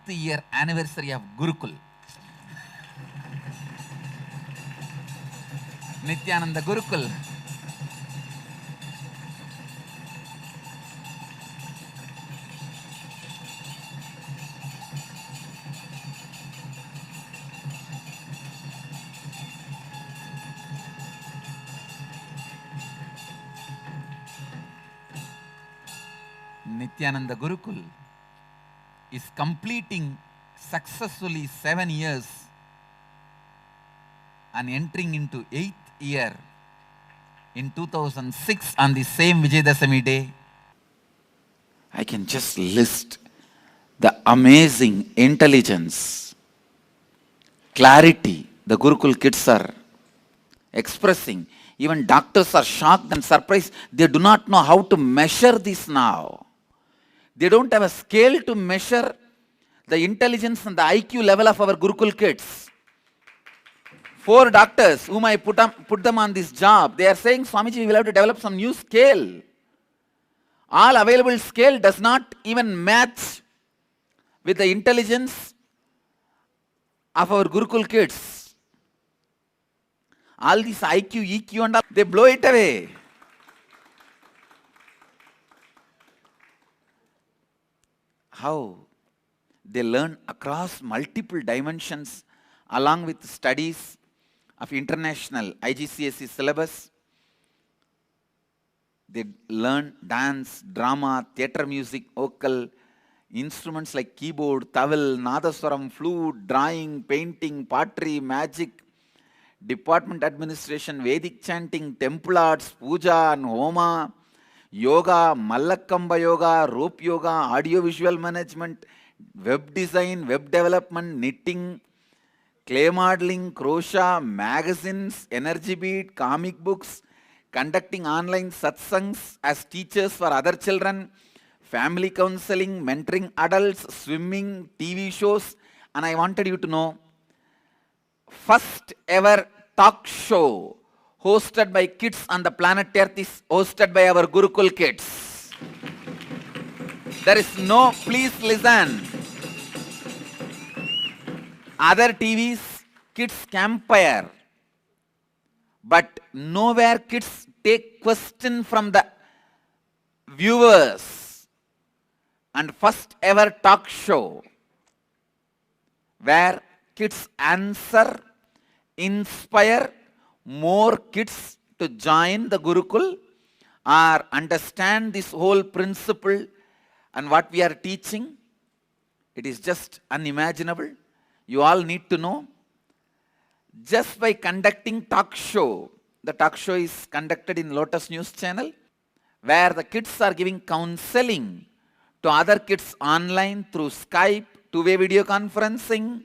6th year anniversary of Gurukul. Nityananda Gurukul. Nityananda Gurukul is completing successfully 7 years and entering into 8th year in 2006 on the same Vijayadashami day. I can just list the amazing intelligence, clarity the Gurukul kids are expressing. Even doctors are shocked and surprised. They do not know how to measure this now. They don't have a scale to measure the intelligence and the IQ level of our Gurukul kids. 4 doctors whom I put them on this job, they are saying, Swamiji, we will have to develop some new scale. All available scale does not even match with the intelligence of our Gurukul kids. All this IQ, EQ and all, they blow it away. How they learn across multiple dimensions along with studies of international IGCSE syllabus. They learn dance, drama, theatre music, vocal, instruments like keyboard, tawil, nadaswaram, flute, drawing, painting, pottery, magic, department administration, Vedic chanting, temple arts, puja and homa, yoga, Mallakamba yoga, rope yoga, audio-visual management, web design, web development, knitting, clay modeling, crochet, magazines, energy beat, comic books, conducting online satsangs as teachers for other children, family counseling, mentoring adults, swimming, TV shows, and I wanted you to know, first ever talk show hosted by kids on the planet Earth is hosted by our Gurukul kids. There is no, please listen. Other TVs, kids campfire. But nowhere kids take question from the viewers. And first ever talk show where kids answer, inspire more kids to join the Gurukul or understand this whole principle and what we are teaching. It is just unimaginable. You all need to know. Just by conducting talk show, the talk show is conducted in Lotus News channel, where the kids are giving counseling to other kids online through Skype, two-way video conferencing.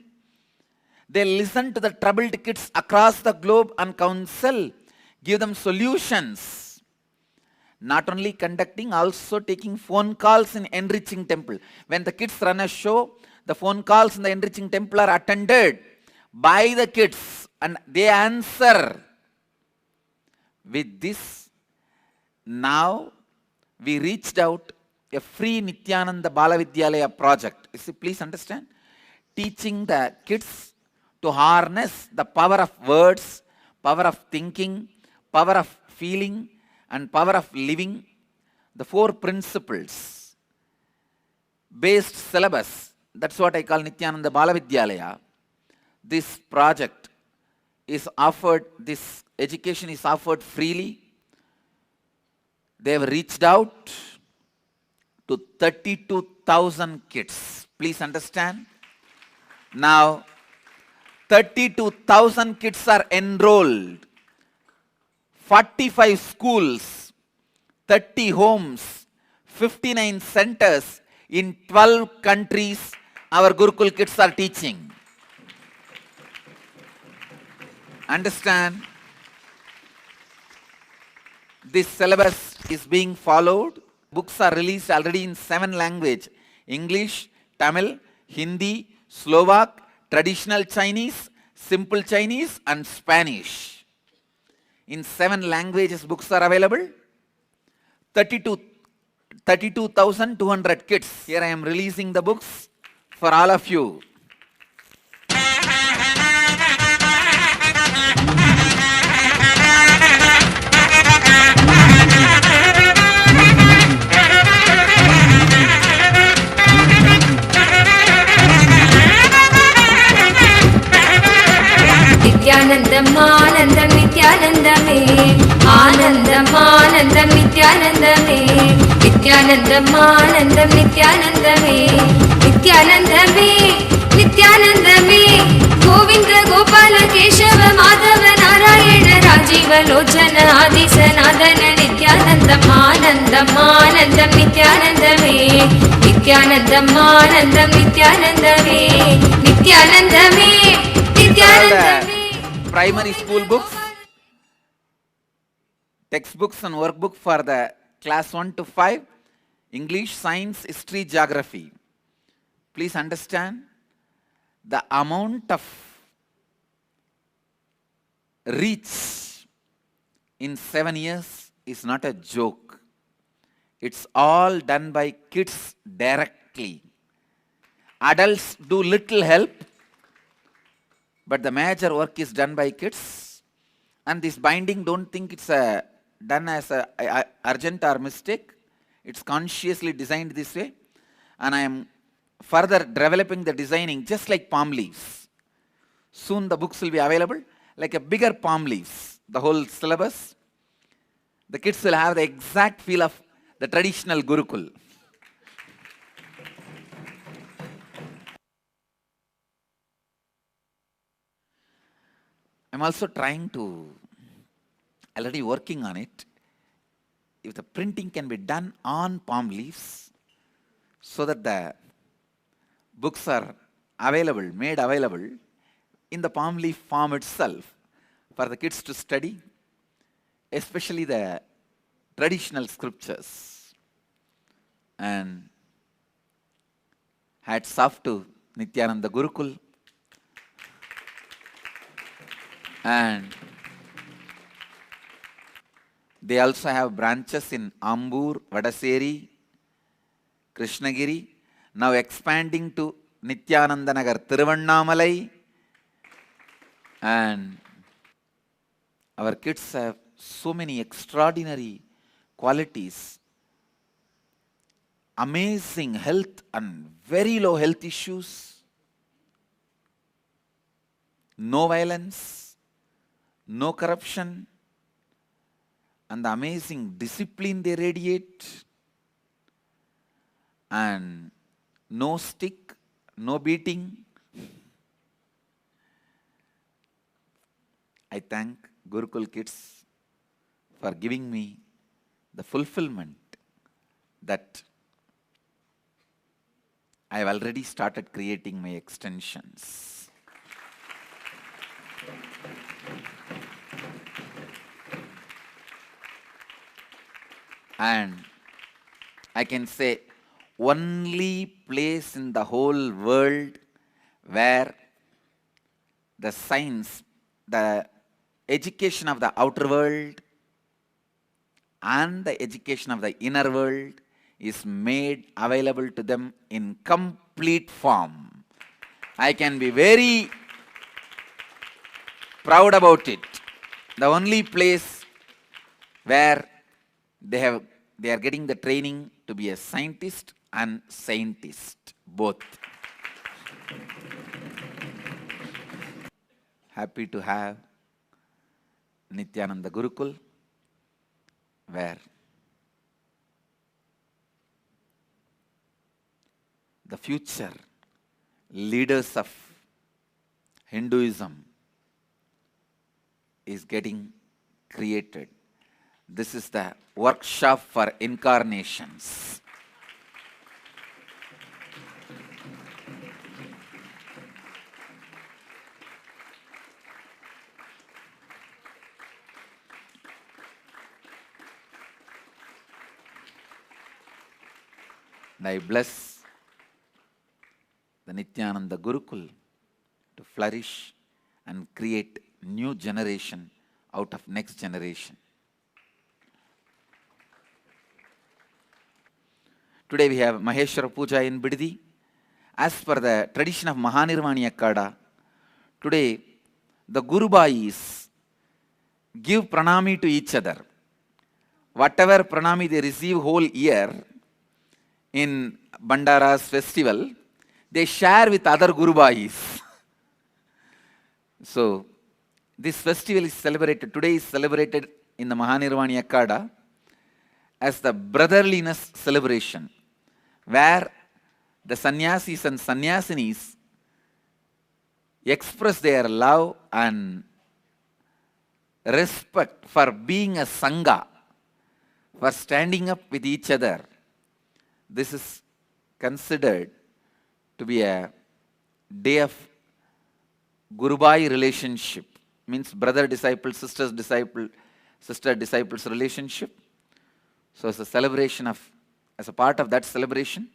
They listen to the troubled kids across the globe and counsel, give them solutions. Not only conducting, also taking phone calls in Enriching Temple. When the kids run a show, the phone calls in the Enriching Temple are attended by the kids and they answer. With this, now we reached out a free Nityananda Balavidyalaya project. You see, please understand, teaching the kids to harness the power of words, power of thinking, power of feeling, and power of living, the 4 principles based syllabus. That's what I call Nityananda Balavidyalaya. This project is offered, this education is offered freely. They have reached out to 32,000 kids. Please understand. Now, 32,000 kids are enrolled. 45 schools, 30 homes, 59 centers in 12 countries our Gurukul kids are teaching. Understand? This syllabus is being followed. Books are released already in 7 languages: English, Tamil, Hindi, Slovak, Traditional Chinese, Simple Chinese, and Spanish. In 7 languages books are available. 32,200 kids. Here I am releasing the books for all of you. Nityanandam आनंदम नित्यानंदमे आनंदम आनंदम नित्यानंदमे नित्यानंदम आनंदम नित्यानंदमे नित्यानंदमे नित्यानंदमे गोविंद गोपाल केशव माधव नारायण राजीव लोचन आदि सनातन नित्यानंदम आनंदम आनंदम नित्यानंदमे नित्यानंदम आनंदम नित्यानंदमे नित्यानंदमे नित्यानंदमे Primary school books, textbooks and workbook for the class 1 to 5, English, Science, History, Geography. Please understand the amount of reach in 7 years is not a joke. It's all done by kids directly. Adults do little help, but the major work is done by kids. And this binding, don't think it's done as a urgent or mistake. It's consciously designed this way. And I am further developing the designing just like palm leaves. Soon the books will be available like a bigger palm leaves. The whole syllabus. The kids will have the exact feel of the traditional Gurukul. I'm also trying to, already working on it, if the printing can be done on palm leaves so that the books are available, made available in the palm leaf form itself for the kids to study, especially the traditional scriptures. And hats off to Nityananda Gurukul. And they also have branches in Ambur, Vadaseri, Krishnagiri, now expanding to Nityananda Nagar, Tiruvannamalai. And our kids have so many extraordinary qualities, amazing health and very low health issues, no violence, no corruption, and the amazing discipline they radiate, and no stick, no beating. I thank Gurukul Kids for giving me the fulfillment that I have already started creating my extensions. And I can say only place in the whole world where the science, the education of the outer world and the education of the inner world is made available to them in complete form. I can be very proud about it. The only place where they are getting the training to be a scientist and scientist, both. Happy to have Nityananda Gurukul, where the future leaders of Hinduism is getting created. This is the workshop for incarnations. And I bless the Nityananda Gurukul to flourish and create new generation out of next generation. Today we have Maheshwara Puja in Bidadi, as per the tradition of Mahanirvani Akkada, today the Gurubhais give pranami to each other. Whatever pranami they receive whole year in Bandara's festival, they share with other Gurubhais. So, this festival is celebrated, today is celebrated in the Mahanirvani Akkada as the brotherliness celebration, where the sannyasis and sannyasinis express their love and respect for being a sangha, for standing up with each other. This is considered to be a day of Gurubhai relationship, means brother-disciple, sister-disciples relationship. So as a celebration of, as a part of that celebration,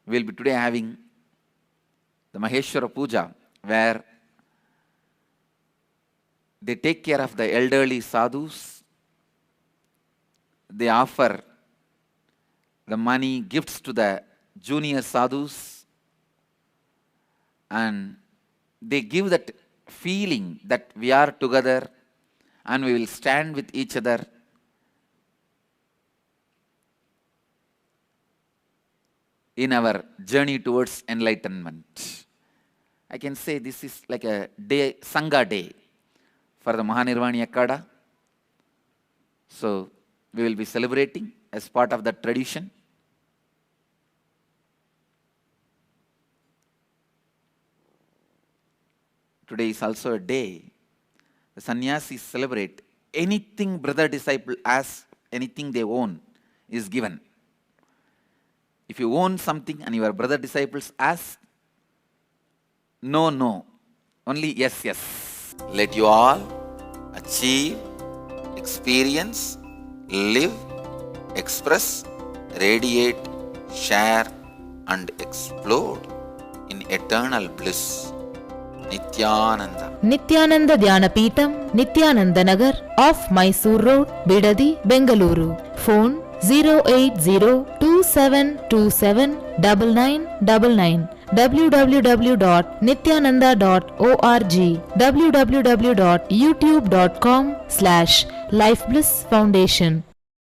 we will be today having the Maheshwara Puja, where they take care of the elderly sadhus. They offer the money, gifts to the junior sadhus, and they give that feeling that we are together and we will stand with each other in our journey towards enlightenment. I can say this is like a day, Sangha day for the Mahanirvani Akkada. So we will be celebrating as part of that tradition. Today is also a day the sannyasis celebrate anything brother disciple asks, anything they own is given. If you own something and your brother disciples ask, no, no, only yes, yes. Let you all achieve, experience, live, express, radiate, share and explode in eternal bliss. Nityananda. Nityananda Dhyanapitham, Nityananda Nagar, off Mysore Road, Bidadi, Bengaluru. Phone 08027279999. www.nityananda.org. www.youtube.com/Life Bliss Foundation.